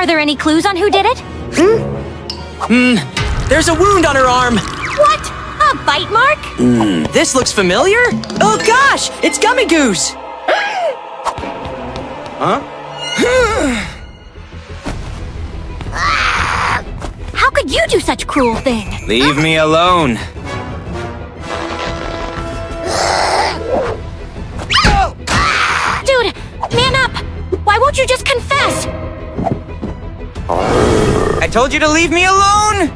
Are there any clues on who did it? There's a wound on her arm. What? A bite mark? This looks familiar. Oh gosh, it's Gummigoo's. Huh? How could you do such cruel thing? Leave me alone. Dude, man up! Why won't you just confess? I told you to leave me alone.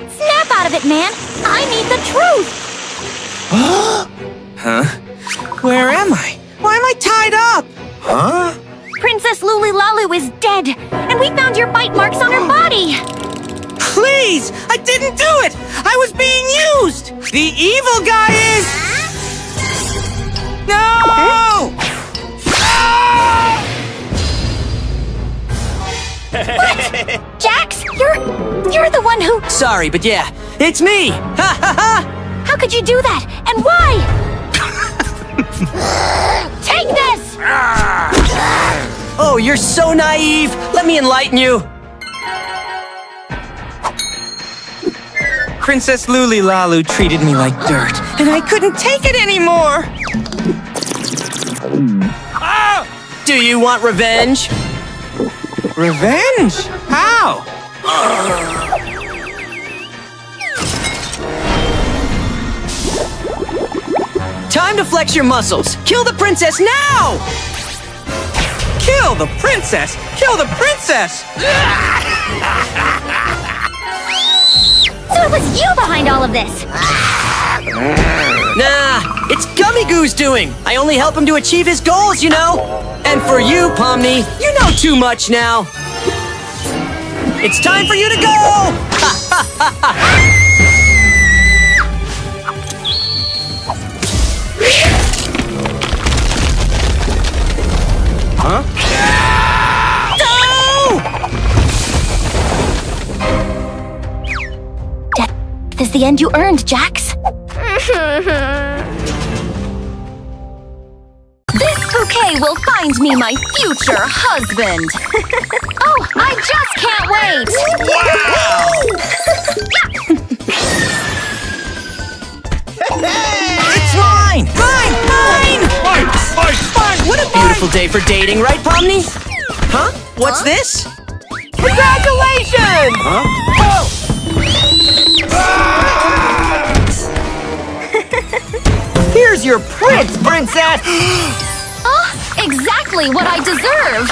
Snap out of it, man! I need the truth! Huh? Where am I? Why am I tied up? Huh? Princess Luli-Lalu is dead, and we found your bite marks on her body! Please! I didn't do it! I was being used! The evil guy is... No! What? Jax, you're the one who... Sorry, but yeah, it's me! Ha ha ha! How could you do that? And why? Take this! Oh, you're so naive! Let me enlighten you! Princess Luli-Lalu treated me like dirt, and I couldn't take it anymore! Do you want revenge? Revenge? How? Time to flex your muscles! Kill the princess now! Kill the princess! Kill the princess! So it was you behind all of this! Nah, it's Gummigoo's doing! I only help him to achieve his goals, you know! And for you, Pomni, you know too much now! It's time for you to go! Huh? Death is the end you earned, Jax. This bouquet will find me my future husband. Oh, I just can't wait. It's mine! Mine! Mine! Mine! What a beautiful day for dating, right, Pomni? Huh? What's this? Congratulations! Huh? Here's your prince, princess! Oh, exactly what I deserve.